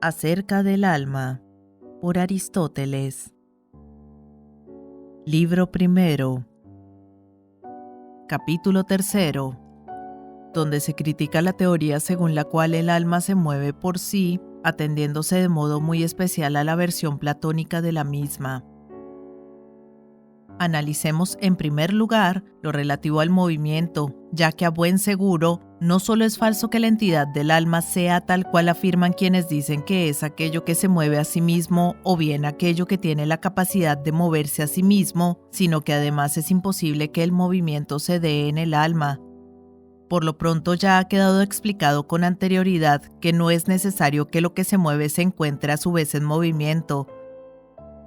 Acerca del alma, por Aristóteles. Libro primero. Capítulo tercero, donde se critica la teoría según la cual el alma se mueve por sí, atendiéndose de modo muy especial a la versión platónica de la misma. Analicemos en primer lugar lo relativo al movimiento, ya que a buen seguro no solo es falso que la entidad del alma sea tal cual afirman quienes dicen que es aquello que se mueve a sí mismo o bien aquello que tiene la capacidad de moverse a sí mismo, sino que además es imposible que el movimiento se dé en el alma. Por lo pronto ya ha quedado explicado con anterioridad que no es necesario que lo que se mueve se encuentre a su vez en movimiento.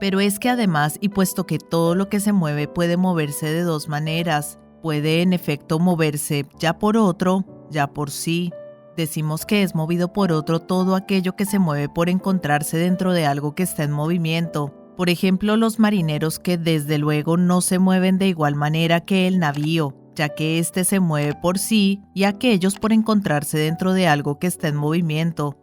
Pero es que además, y puesto que todo lo que se mueve puede moverse de dos maneras, puede en efecto moverse ya por otro, ya por sí. Decimos que es movido por otro todo aquello que se mueve por encontrarse dentro de algo que está en movimiento. Por ejemplo, los marineros que desde luego no se mueven de igual manera que el navío, ya que éste se mueve por sí y aquellos por encontrarse dentro de algo que está en movimiento.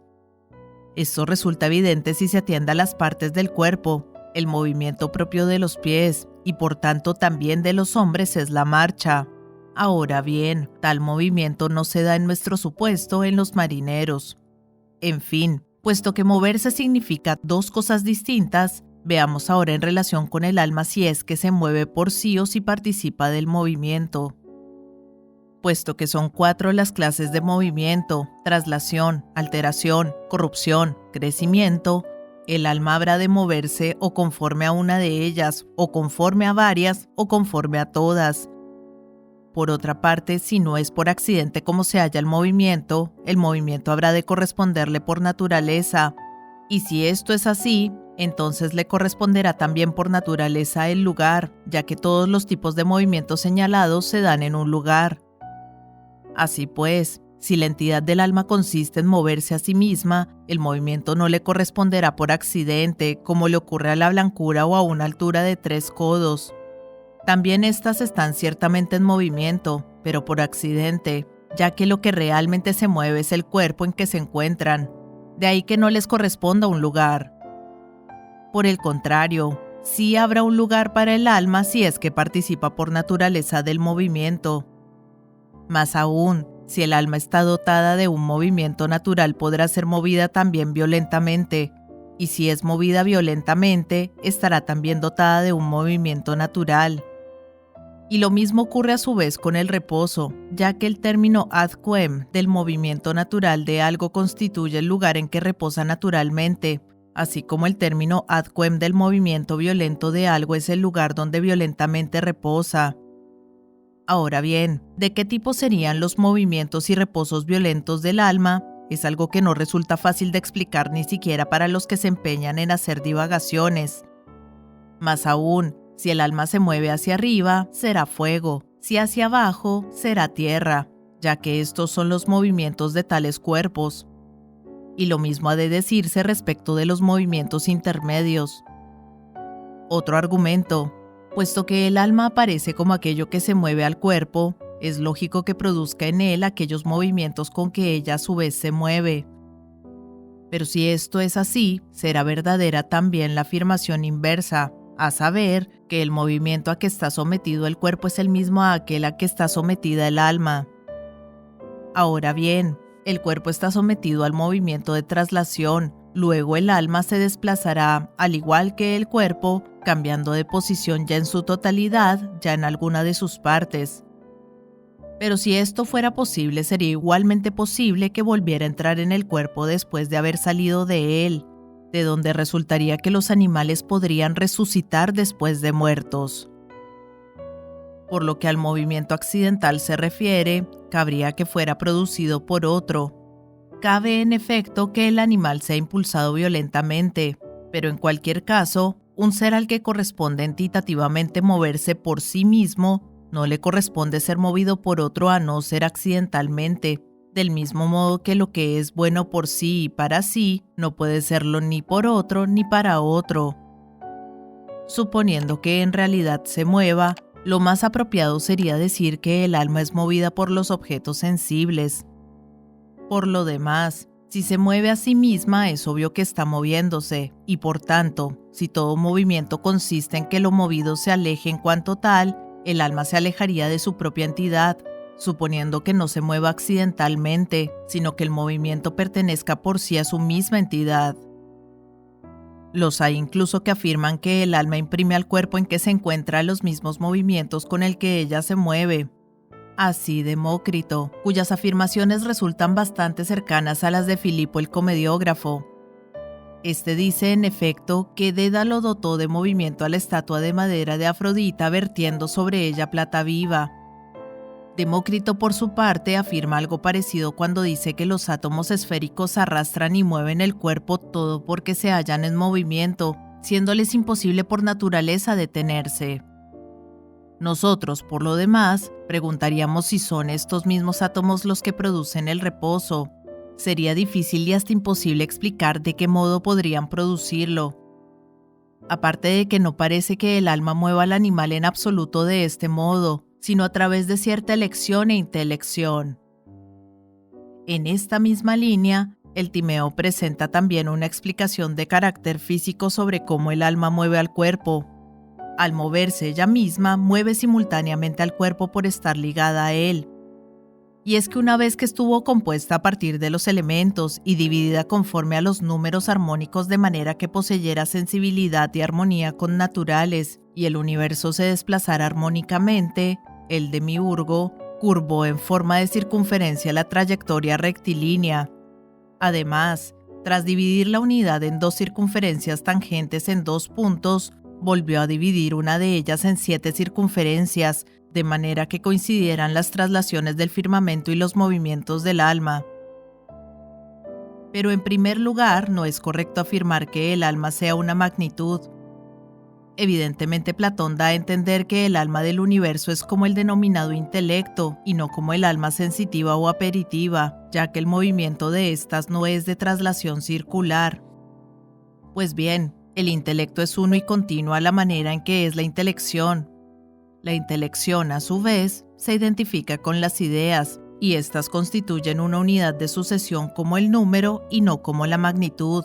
Esto resulta evidente si se atiende a las partes del cuerpo. El movimiento propio de los pies, y por tanto también de los hombres, es la marcha. Ahora bien, tal movimiento no se da en nuestro supuesto en los marineros. En fin, puesto que moverse significa dos cosas distintas, veamos ahora en relación con el alma si es que se mueve por sí o si participa del movimiento. Puesto que son 4 las clases de movimiento: traslación, alteración, corrupción, crecimiento, el alma habrá de moverse o conforme a una de ellas, o conforme a varias, o conforme a todas. Por otra parte, si no es por accidente como se halla el movimiento habrá de corresponderle por naturaleza. Y si esto es así, entonces le corresponderá también por naturaleza el lugar, ya que todos los tipos de movimientos señalados se dan en un lugar. Así pues, si la entidad del alma consiste en moverse a sí misma, el movimiento no le corresponderá por accidente, como le ocurre a la blancura o a una altura de 3 codos. También estas están ciertamente en movimiento, pero por accidente, ya que lo que realmente se mueve es el cuerpo en que se encuentran. De ahí que no les corresponda un lugar. Por el contrario, sí habrá un lugar para el alma si es que participa por naturaleza del movimiento. Más aún, si el alma está dotada de un movimiento natural, podrá ser movida también violentamente, y si es movida violentamente, estará también dotada de un movimiento natural. Y lo mismo ocurre a su vez con el reposo, ya que el término ad quem del movimiento natural de algo constituye el lugar en que reposa naturalmente, así como el término ad quem del movimiento violento de algo es el lugar donde violentamente reposa. Ahora bien, ¿de qué tipo serían los movimientos y reposos violentos del alma? Es algo que no resulta fácil de explicar ni siquiera para los que se empeñan en hacer divagaciones. Más aún, si el alma se mueve hacia arriba, será fuego, si hacia abajo, será tierra, ya que estos son los movimientos de tales cuerpos. Y lo mismo ha de decirse respecto de los movimientos intermedios. Otro argumento. Puesto que el alma aparece como aquello que se mueve al cuerpo, es lógico que produzca en él aquellos movimientos con que ella a su vez se mueve. Pero si esto es así, será verdadera también la afirmación inversa, a saber, que el movimiento a que está sometido el cuerpo es el mismo a aquel a que está sometida el alma. Ahora bien, el cuerpo está sometido al movimiento de traslación, luego el alma se desplazará, al igual que el cuerpo, cambiando de posición ya en su totalidad, ya en alguna de sus partes. Pero si esto fuera posible, sería igualmente posible que volviera a entrar en el cuerpo después de haber salido de él, de donde resultaría que los animales podrían resucitar después de muertos. Por lo que al movimiento accidental se refiere, cabría que fuera producido por otro. Cabe en efecto que el animal sea impulsado violentamente, pero en cualquier caso, un ser al que corresponde entitativamente moverse por sí mismo, no le corresponde ser movido por otro a no ser accidentalmente, del mismo modo que lo que es bueno por sí y para sí, no puede serlo ni por otro ni para otro. Suponiendo que en realidad se mueva, lo más apropiado sería decir que el alma es movida por los objetos sensibles. Por lo demás, Si se mueve a sí misma, es obvio que está moviéndose, y por tanto, si todo movimiento consiste en que lo movido se aleje en cuanto tal, el alma se alejaría de su propia entidad, suponiendo que no se mueva accidentalmente, sino que el movimiento pertenezca por sí a su misma entidad. Los hay incluso que afirman que el alma imprime al cuerpo en que se encuentra los mismos movimientos con el que ella se mueve. Así Demócrito, cuyas afirmaciones resultan bastante cercanas a las de Filipo el comediógrafo. Este dice, en efecto, que Dédalo dotó de movimiento a la estatua de madera de Afrodita vertiendo sobre ella plata viva. Demócrito, por su parte, afirma algo parecido cuando dice que los átomos esféricos arrastran y mueven el cuerpo todo porque se hallan en movimiento, siéndoles imposible por naturaleza detenerse. Nosotros, por lo demás, preguntaríamos si son estos mismos átomos los que producen el reposo. Sería difícil y hasta imposible explicar de qué modo podrían producirlo. Aparte de que no parece que el alma mueva al animal en absoluto de este modo, sino a través de cierta elección e intelección. En esta misma línea, el Timeo presenta también una explicación de carácter físico sobre cómo el alma mueve al cuerpo. Al moverse ella misma, mueve simultáneamente al cuerpo por estar ligada a él. Y es que una vez que estuvo compuesta a partir de los elementos y dividida conforme a los números armónicos de manera que poseyera sensibilidad y armonía connaturales, y el universo se desplazara armónicamente, el demiurgo curvó en forma de circunferencia la trayectoria rectilínea. Además, tras dividir la unidad en dos circunferencias tangentes en 2 puntos, volvió a dividir una de ellas en 7 circunferencias, de manera que coincidieran las traslaciones del firmamento y los movimientos del alma. Pero en primer lugar, no es correcto afirmar que el alma sea una magnitud. Evidentemente, Platón da a entender que el alma del universo es como el denominado intelecto, y no como el alma sensitiva o aperitiva, ya que el movimiento de estas no es de traslación circular. Pues bien, el intelecto es uno y continuo a la manera en que es la intelección. La intelección, a su vez, se identifica con las ideas, y éstas constituyen una unidad de sucesión como el número y no como la magnitud.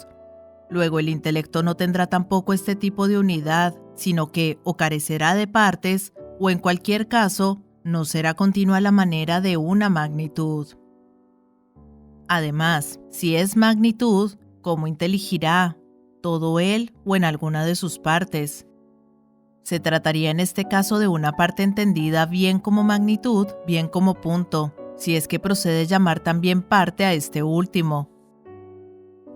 Luego el intelecto no tendrá tampoco este tipo de unidad, sino que o carecerá de partes, o en cualquier caso, no será continua a la manera de una magnitud. Además, si es magnitud, ¿cómo inteligirá? ¿Todo él o en alguna de sus partes? Se trataría en este caso de una parte entendida bien como magnitud, bien como punto, si es que procede llamar también parte a este último.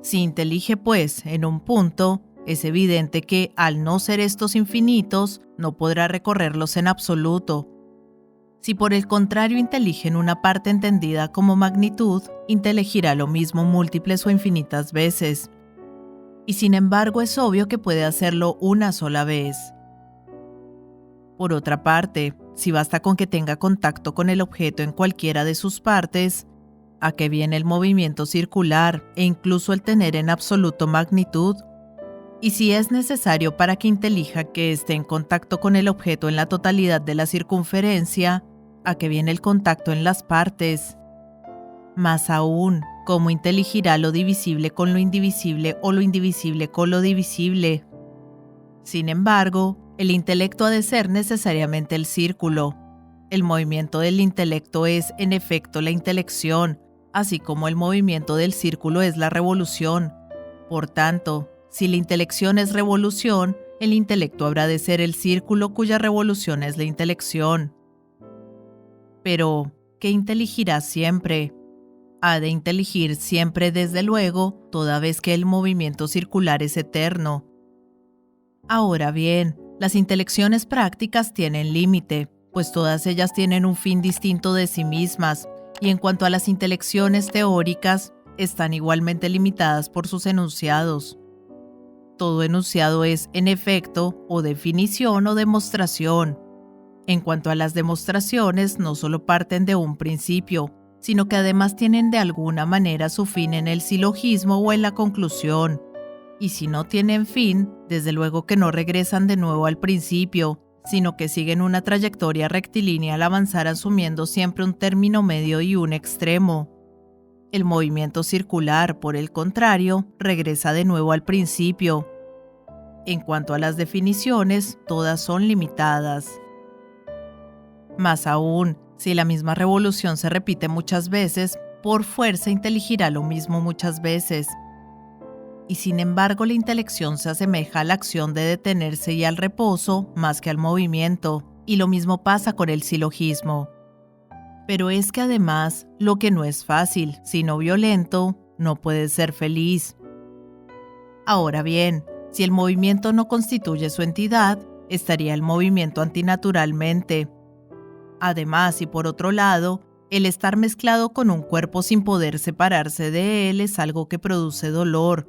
Si intelige, pues, en un punto, es evidente que, al no ser estos infinitos, no podrá recorrerlos en absoluto. Si por el contrario intelige en una parte entendida como magnitud, inteligirá lo mismo múltiples o infinitas veces. Y sin embargo es obvio que puede hacerlo una sola vez. Por otra parte, si basta con que tenga contacto con el objeto en cualquiera de sus partes, ¿a qué viene el movimiento circular e incluso el tener en absoluto magnitud? Y si es necesario para que intelija que esté en contacto con el objeto en la totalidad de la circunferencia, ¿a qué viene el contacto en las partes? Más aún, ¿cómo inteligirá lo divisible con lo indivisible o lo indivisible con lo divisible? Sin embargo, el intelecto ha de ser necesariamente el círculo. El movimiento del intelecto es, en efecto, la intelección, así como el movimiento del círculo es la revolución. Por tanto, si la intelección es revolución, el intelecto habrá de ser el círculo cuya revolución es la intelección. Pero, ¿qué inteligirá siempre? Ha de inteligir siempre, desde luego, toda vez que el movimiento circular es eterno. Ahora bien, las intelecciones prácticas tienen límite, pues todas ellas tienen un fin distinto de sí mismas, y en cuanto a las intelecciones teóricas, están igualmente limitadas por sus enunciados. Todo enunciado es, en efecto, o definición o demostración. En cuanto a las demostraciones, no solo parten de un principio, sino que además tienen de alguna manera su fin en el silogismo o en la conclusión. Y si no tienen fin, desde luego que no regresan de nuevo al principio, sino que siguen una trayectoria rectilínea al avanzar asumiendo siempre un término medio y un extremo. El movimiento circular, por el contrario, regresa de nuevo al principio. En cuanto a las definiciones, todas son limitadas. Más aún, si la misma revolución se repite muchas veces, por fuerza inteligirá lo mismo muchas veces. Y sin embargo, la intelección se asemeja a la acción de detenerse y al reposo más que al movimiento, y lo mismo pasa con el silogismo. Pero es que además, lo que no es fácil, sino violento, no puede ser feliz. Ahora bien, si el movimiento no constituye su entidad, estaría el movimiento antinaturalmente. Además, y por otro lado, el estar mezclado con un cuerpo sin poder separarse de él es algo que produce dolor.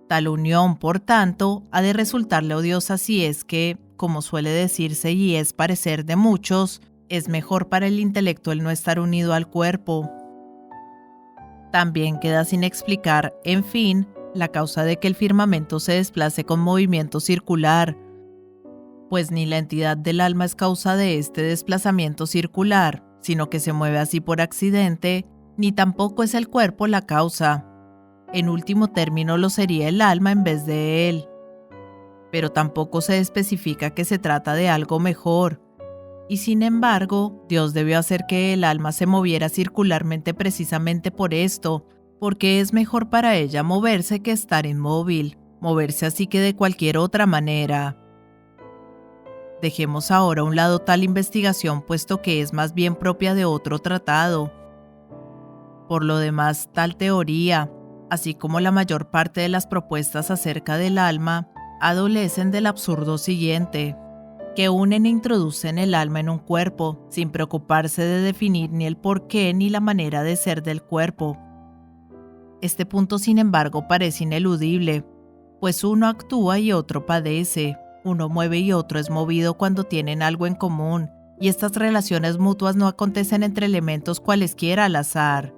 Tal unión, por tanto, ha de resultarle odiosa si es que, como suele decirse y es parecer de muchos, es mejor para el intelecto el no estar unido al cuerpo. También queda sin explicar, en fin, la causa de que el firmamento se desplace con movimiento circular, pues ni la entidad del alma es causa de este desplazamiento circular, sino que se mueve así por accidente, ni tampoco es el cuerpo la causa. En último término lo sería el alma en vez de él. Pero tampoco se especifica que se trata de algo mejor. Y sin embargo, Dios debió hacer que el alma se moviera circularmente precisamente por esto, porque es mejor para ella moverse que estar inmóvil, moverse así que de cualquier otra manera. Dejemos ahora a un lado tal investigación, puesto que es más bien propia de otro tratado. Por lo demás, tal teoría, así como la mayor parte de las propuestas acerca del alma, adolecen del absurdo siguiente, que unen e introducen el alma en un cuerpo, sin preocuparse de definir ni el porqué ni la manera de ser del cuerpo. Este punto, sin embargo, parece ineludible, pues uno actúa y otro padece, uno mueve y otro es movido cuando tienen algo en común, y estas relaciones mutuas no acontecen entre elementos cualesquiera al azar.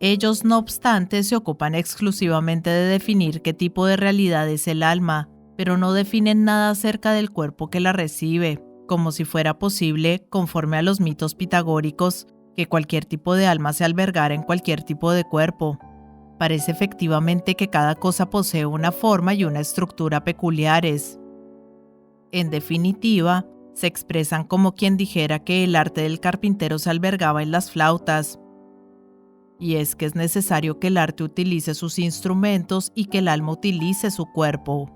Ellos, no obstante, se ocupan exclusivamente de definir qué tipo de realidad es el alma, pero no definen nada acerca del cuerpo que la recibe, como si fuera posible, conforme a los mitos pitagóricos, que cualquier tipo de alma se albergara en cualquier tipo de cuerpo. Parece efectivamente que cada cosa posee una forma y una estructura peculiares. En definitiva, se expresan como quien dijera que el arte del carpintero se albergaba en las flautas. Y es que es necesario que el arte utilice sus instrumentos y que el alma utilice su cuerpo.